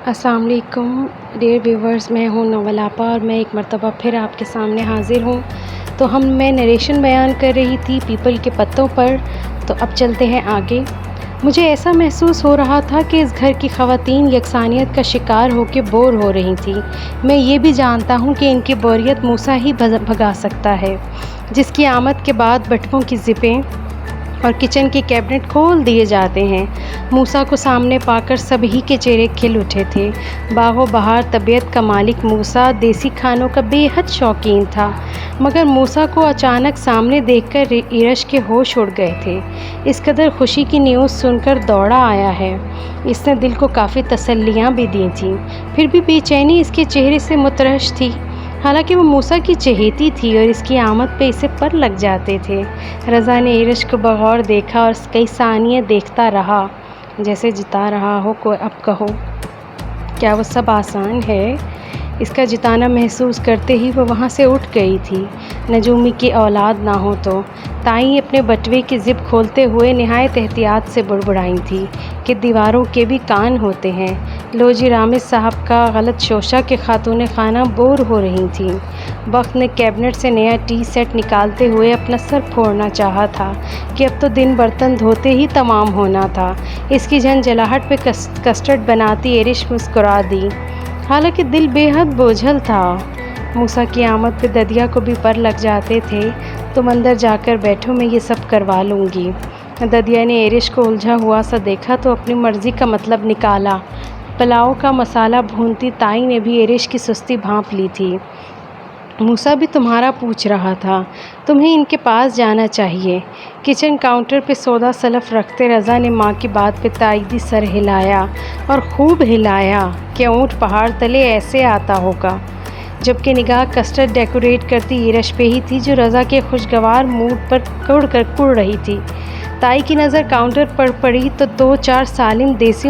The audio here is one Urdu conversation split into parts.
السلام علیکم ڈیئر ویورز، میں ہوں نوال آپا اور میں ایک مرتبہ پھر آپ کے سامنے حاضر ہوں۔ تو میں نریشن بیان کر رہی تھی پیپل کے پتوں پر، تو اب چلتے ہیں آگے۔ مجھے ایسا محسوس ہو رہا تھا کہ اس گھر کی خواتین یکسانیت کا شکار ہو کے بور ہو رہی تھیں۔ میں یہ بھی جانتا ہوں کہ ان کی بوریت موسیٰ ہی بھگا سکتا ہے، جس کی آمد کے بعد بٹووں کی زپیں اور کچن کے کیبنٹ کھول دیے جاتے ہیں۔ موسیٰ کو سامنے پا کر سبھی کے چہرے کھل اٹھے تھے۔ باغ و بہار طبیعت کا مالک موسیٰ دیسی کھانوں کا بے حد شوقین تھا، مگر موسیٰ کو اچانک سامنے دیکھ کر ایرج کے ہوش اڑ گئے تھے۔ اس قدر خوشی کی نیوز سن کر دوڑا آیا ہے۔ اس نے دل کو کافی تسلیاں بھی دی تھیں، پھر بھی بے چینی اس کے چہرے سے مترش تھی۔ حالانکہ وہ موسیٰ کی چہیتی تھی اور اس کی آمد پہ اسے پر لگ جاتے تھے۔ رضا نے ایرج کو بغور دیکھا اور کئی ثانیے دیکھتا رہا، جیسے جتا رہا ہو کوئی اب کہو کیا وہ سب آسان ہے؟ اس کا جتانا محسوس کرتے ہی وہ وہاں سے اٹھ گئی تھی۔ نجومی کی اولاد نہ ہو تو تائیں اپنے بٹوے کی زپ کھولتے ہوئے نہایت احتیاط سے بڑبڑائی تھی کہ دیواروں کے بھی کان ہوتے ہیں۔ لو جی، رامز صاحب کا غلط شوشہ کہ خاتون خانہ بور ہو رہی تھیں۔ بخت نے کیبنٹ سے نیا ٹی سیٹ نکالتے ہوئے اپنا سر پھوڑنا چاہا تھا کہ اب تو دن برتن دھوتے ہی تمام ہونا تھا۔ اس کی جھنجھلاہٹ پہ کسٹرڈ بناتی ایرج مسکرا دی، حالانکہ دل بے حد بوجھل تھا۔ موسیٰ کی آمد پہ ددیا کو بھی پر لگ جاتے تھے۔ تم اندر جا کر بیٹھو، میں یہ سب کروا لوں گی۔ ددیا نے ایرج کو الجھا ہوا سا دیکھا تو اپنی مرضی کا مطلب نکالا۔ پلاؤ کا مسالہ بھونتی تائی نے بھی ایرج کی سستی بھانپ لی تھی۔ موسیٰ بھی تمہارا پوچھ رہا تھا، تمہیں ان کے پاس جانا چاہیے۔ کچن کاؤنٹر پہ سودا سلف رکھتے رضا نے ماں کی بات پہ تائیدی سر ہلایا، اور خوب ہلایا کہ اونٹ پہاڑ تلے ایسے آتا ہوگا۔ جبکہ نگاہ کسٹرڈ ڈیکوریٹ کرتی ایرج پہ ہی تھی، جو رضا کے خوشگوار موڈ پر کڑ رہی تھی۔ تائی کی نظر کاؤنٹر پر پڑی تو 2-4 سالم دیسی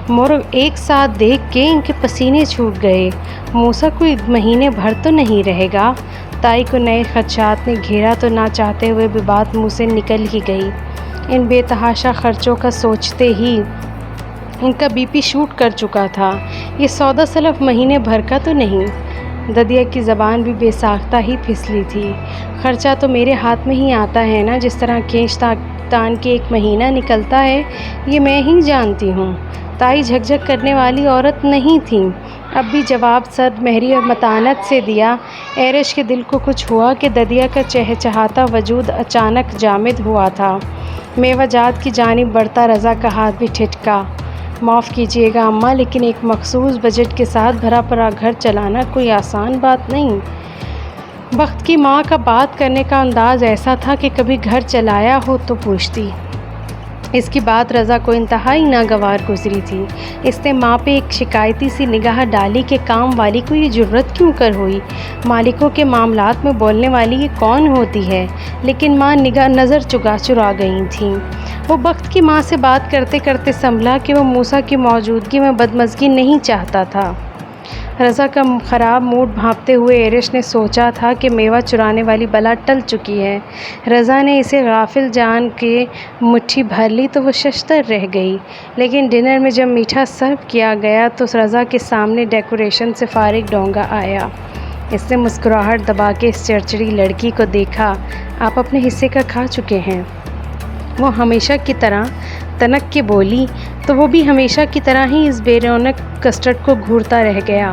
مرغ ایک ساتھ دیکھ کے ان کے پسینے چھوٹ گئے۔ موسیٰ کوئی مہینے بھر تو نہیں رہے گا؟ تائی کو نئے خدشات نے گھیرا تو نہ چاہتے ہوئے بھی بات منہ سے نکل ہی گئی۔ ان بے تحاشا خرچوں کا سوچتے ہی ان کا بی پی شوٹ کر چکا تھا۔ یہ سودا سلف مہینے بھر کا تو نہیں؟ ددیا کی زبان بھی بے ساختہ ہی پھسلی تھی۔ خرچہ تو میرے ہاتھ میں ہی آتا ہے نا، جس طرح کھینچ تان کے ایک مہینہ نکلتا ہے، یہ میں ہی جانتی ہوں۔ تائی جھک کرنے والی عورت نہیں تھیں۔ اب بھی جواب سرد مہری اور متانت سے دیا۔ ایرج کے دل کو کچھ ہوا کہ ددیا کا چہچہاتا وجود اچانک جامد ہوا تھا۔ میوہ جات کی جانب بڑھتا رضا کا ہاتھ بھی ٹھٹکا۔ معاف کیجیے گا اماں، لیکن ایک مخصوص بجٹ کے ساتھ بھرا پڑا گھر چلانا کوئی آسان بات نہیں۔ بخت کی ماں کا بات کرنے کا انداز ایسا تھا کہ کبھی گھر چلایا ہو تو پوچھتی۔ اس کی بات رضا کو انتہائی ناگوار گزری تھی۔ اس نے ماں پہ ایک شکایتی سی نگاہ ڈالی کہ کام والی کو یہ جرأت کیوں کر ہوئی؟ مالکوں کے معاملات میں بولنے والی یہ کون ہوتی ہے؟ لیکن ماں نظر چرا گئی تھیں۔ وہ بخت کی ماں سے بات کرتے کرتے سنبھلا کہ وہ موسیٰ کی موجودگی میں بدمزگی نہیں چاہتا تھا۔ رضا کا خراب موڈ بھانپتے ہوئے ایرج نے سوچا تھا کہ میوہ چرانے والی بلا ٹل چکی ہے۔ رضا نے اسے غافل جان کے مٹھی بھر لی تو وہ ششدر رہ گئی۔ لیکن ڈنر میں جب میٹھا سرو کیا گیا تو رضا کے سامنے ڈیکوریشن سے فارغ ڈونگا آیا۔ اس نے مسکراہٹ دبا کے اس چڑچڑی لڑکی کو دیکھا۔ آپ اپنے حصے کا کھا چکے ہیں؟ وہ ہمیشہ کی طرح تنک کے بولی، تو وہ بھی ہمیشہ کی طرح ہی اس بے رونق کسٹرڈ کو گھورتا رہ گیا۔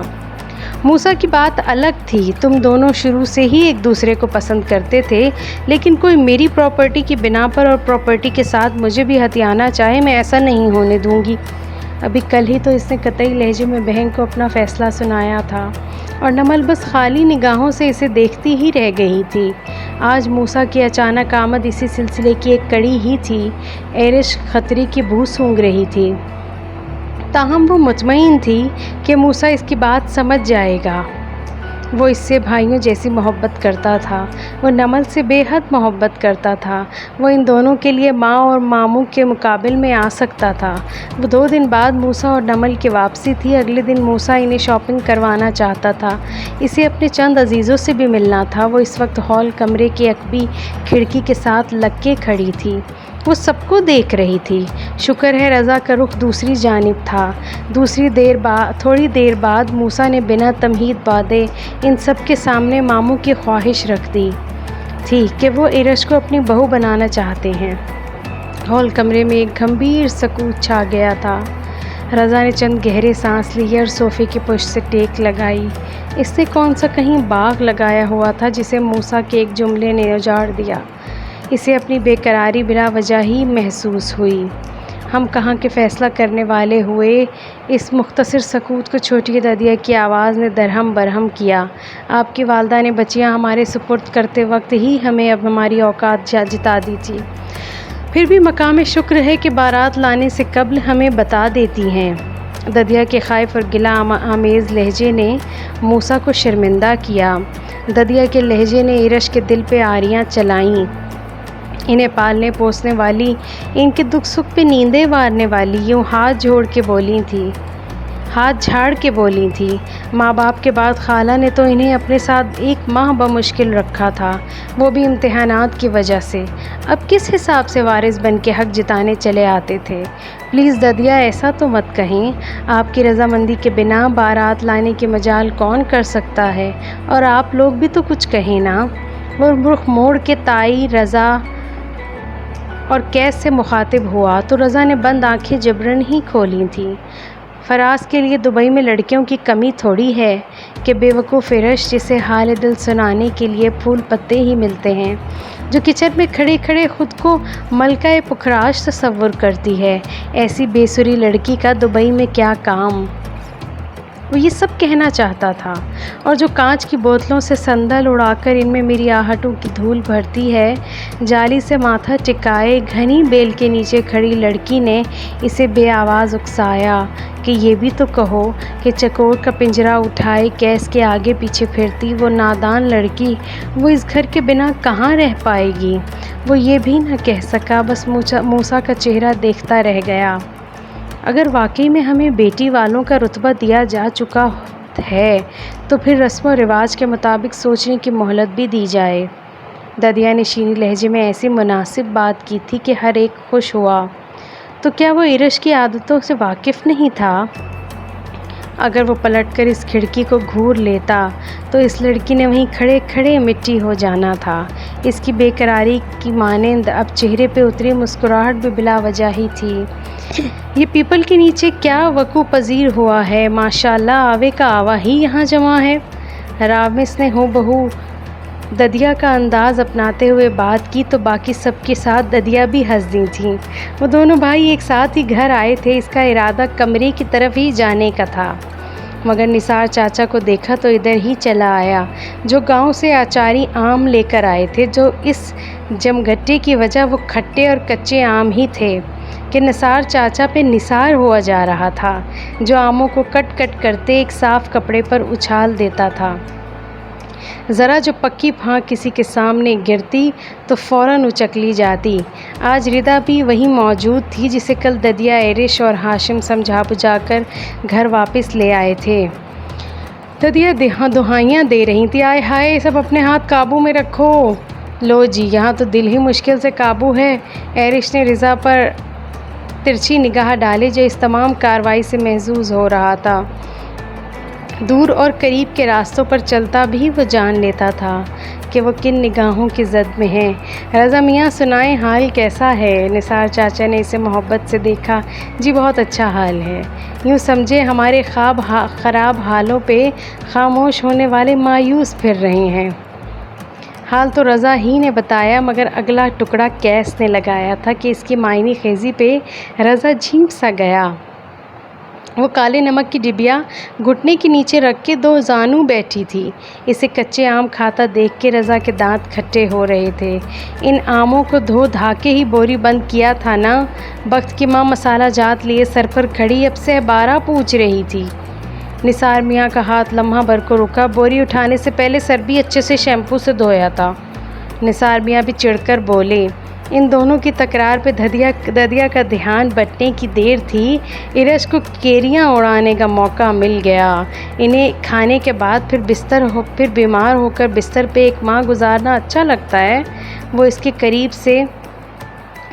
موسیٰ کی بات الگ تھی۔ تم دونوں شروع سے ہی ایک دوسرے کو پسند کرتے تھے، لیکن کوئی میری پراپرٹی کی بنا پر اور پراپرٹی کے ساتھ مجھے بھی ہتھیانا چاہے، میں ایسا نہیں ہونے دوں گی۔ ابھی کل ہی تو اس نے قطعی لہجے میں بہن کو اپنا فیصلہ سنایا تھا، اور نمل بس خالی نگاہوں سے اسے دیکھتی ہی رہ گئی تھی۔ آج موسیٰ کی اچانک آمد اسی سلسلے کی ایک کڑی ہی تھی۔ ایرج خطرے کی بو سونگھ رہی تھی، تاہم وہ مطمئن تھی کہ موسیٰ اس کی بات سمجھ جائے گا۔ وہ اس سے بھائیوں جیسی محبت کرتا تھا۔ وہ نمل سے بے حد محبت کرتا تھا۔ وہ ان دونوں کے لیے ماں اور ماموں کے مقابل میں آ سکتا تھا۔ وہ 2 دن بعد موسیٰ اور نمل کی واپسی تھی۔ اگلے دن موسیٰ انہیں شاپنگ کروانا چاہتا تھا۔ اسے اپنے چند عزیزوں سے بھی ملنا تھا۔ وہ اس وقت ہال کمرے کی عقبی کھڑکی کے ساتھ لگ کے کھڑی تھی۔ وہ سب کو دیکھ رہی تھی۔ شکر ہے رضا کا رخ دوسری جانب تھا۔ تھوڑی دیر بعد موسیٰ نے بنا تمہید باندھے ان سب کے سامنے ماموں کی خواہش رکھ دی تھی کہ وہ ارش کو اپنی بہو بنانا چاہتے ہیں۔ ہال کمرے میں ایک گمبھیر سکوت چھا گیا تھا۔ رضا نے چند گہرے سانس لیے اور صوفے کی پشت سے ٹیک لگائی۔ اس نے کون سا کہیں باغ لگایا ہوا تھا جسے موسیٰ کے ایک جملے نے اجاڑ دیا۔ اسے اپنی بے قراری بلا وجہ ہی محسوس ہوئی۔ ہم کہاں کے فیصلہ کرنے والے ہوئے۔ اس مختصر سکوت کو چھوٹی ددیا کی آواز نے درہم برہم کیا۔ آپ کی والدہ نے بچیاں ہمارے سپرد کرتے وقت ہی ہمیں اب ہماری اوقات جتا دی تھی، پھر بھی مقام شکر ہے کہ بارات لانے سے قبل ہمیں بتا دیتی ہیں۔ ددیا کے خائف اور گلہ آمیز لہجے نے موسیٰ کو شرمندہ کیا۔ ددیا کے لہجے نے ارش کے دل پہ آریاں چلائیں، انہیں پالنے پوسنے والی، ان کے دکھ سکھ پہ نیندیں وارنے والی، یوں ہاتھ جھاڑ کے بولی تھی۔ ماں باپ کے بعد خالہ نے تو انہیں اپنے ساتھ 1 ماہ بمشکل رکھا تھا، وہ بھی امتحانات کی وجہ سے۔ اب کس حساب سے وارث بن کے حق جتانے چلے آتے تھے؟ پلیز ددیا ایسا تو مت کہیں۔ آپ کی رضامندی کے بنا بارات لانے کی مجال کون کر سکتا ہے؟ اور آپ لوگ بھی تو کچھ کہیں نا۔ وہ رخ موڑ کے تائی، رضا اور قیس سے مخاطب ہوا تو رضا نے بند آنکھیں جبراً ہی کھولی تھیں۔ فراز کے لیے دبئی میں لڑکیوں کی کمی تھوڑی ہے کہ بے وقوف ارش جسے حال دل سنانے کے لیے پھول پتے ہی ملتے ہیں، جو کچن میں کھڑے کھڑے خود کو ملکہ پکھراش تصور کرتی ہے، ایسی بے سری لڑکی کا دبئی میں کیا کام؟ وہ یہ سب کہنا چاہتا تھا، اور جو کانچ کی بوتلوں سے صندل اڑا کر ان میں میری آہٹوں کی دھول بھرتی ہے، جالی سے ماتھا ٹکائے گھنی بیل کے نیچے کھڑی لڑکی نے اسے بے آواز اکسایا کہ یہ بھی تو کہو کہ چکور کا پنجرہ اٹھائے قیس کے آگے پیچھے پھرتی وہ نادان لڑکی، وہ اس گھر کے بنا کہاں رہ پائے گی؟ وہ یہ بھی نہ کہہ سکا، بس موسیٰ کا چہرہ دیکھتا رہ گیا۔ اگر واقعی میں ہمیں بیٹی والوں کا رتبہ دیا جا چکا ہے تو پھر رسم و رواج کے مطابق سوچنے کی مہلت بھی دی جائے۔ ددیا نے شینی لہجے میں ایسی مناسب بات کی تھی کہ ہر ایک خوش ہوا۔ تو کیا وہ ارش کی عادتوں سے واقف نہیں تھا؟ اگر وہ پلٹ کر اس کھڑکی کو گھور لیتا تو اس لڑکی نے وہیں کھڑے کھڑے مٹی ہو جانا تھا۔ اس کی بے قراری کی مانند اب چہرے پہ اتری مسکراہٹ بھی بلا وجہ ہی تھی۔ یہ پیپل کے نیچے کیا وقوع پذیر ہوا ہے، ماشاءاللہ آوے کا آوا ہی یہاں جمع ہے۔ رامس نے ہو بہو ددیا کا انداز اپناتے ہوئے بات کی تو باقی سب کے ساتھ ددیا بھی ہنس دی تھیں۔ وہ دونوں بھائی ایک ساتھ ہی گھر آئے تھے، اس کا ارادہ کمرے کی طرف ہی جانے کا تھا، مگر نثار چاچا کو دیکھا تو ادھر ہی چلا آیا، جو گاؤں سے آچاری آم لے کر آئے تھے، جو اس جمگھٹے کی وجہ وہ کھٹے اور کچے آم ہی تھے کہ نثار چاچا پہ نثار ہوا جا رہا تھا، جو آموں کو کٹ کٹ کرتے ایک صاف کپڑے پر اچھال دیتا تھا۔ ذرا جو پکی پھانک کسی کے سامنے گرتی تو فوراً اچک لی جاتی۔ آج ردا بھی وہیں موجود تھی جسے کل ددیا، ارش اور ہاشم سمجھا بجھا کر گھر واپس لے آئے تھے۔ ددیا دہائیاں دے رہی تھی، آئے ہائے سب اپنے ہاتھ قابو میں رکھو۔ لو جی یہاں تو دل ہی مشکل سے قابو ہے۔ ارش نے رضا پر ترچھی نگاہ ڈالے جو اس تمام کارروائی سے محظوظ ہو رہا تھا۔ دور اور قریب کے راستوں پر چلتا بھی وہ جان لیتا تھا کہ وہ کن نگاہوں کی زد میں ہیں۔ رضا میاں سنائیں حال کیسا ہے؟ نثار چاچا نے اسے محبت سے دیکھا۔ جی بہت اچھا حال ہے، یوں سمجھے ہمارے خراب حالوں پہ خاموش ہونے والے مایوس پھر رہے ہیں۔ حال تو رضا ہی نے بتایا، مگر اگلا ٹکڑا قیس نے لگایا تھا کہ اس کی معنی خیزی پہ رضا جھینک سا گیا۔ وہ کالے نمک کی ڈبیا گھٹنے کے نیچے رکھ کے 2 زانوں بیٹھی تھی۔ اسے کچے آم کھاتا دیکھ کے رضا کے دانت کھٹے ہو رہے تھے۔ ان آموں کو دھو دھا کے ہی بوری بند کیا تھا نا؟ بخت کی ماں مسالہ جات لیے سر پر کھڑی اب سے 12 پوچھ رہی تھی۔ نثار میاں کا ہاتھ لمحہ بھر کو رکا۔ بوری اٹھانے سے پہلے سر بھی اچھے سے شیمپو سے دھویا تھا۔ نثار میاں بھی چڑھ کر بولے۔ ان دونوں کی تکرار پہ ددیا کا دھیان بٹنے کی دیر تھی۔ ارش کو کیریاں اڑانے کا موقع مل گیا۔ انہیں کھانے کے بعد پھر بیمار ہو کر بستر پہ 1 ماہ گزارنا اچھا لگتا ہے؟ وہ اس کے قریب سے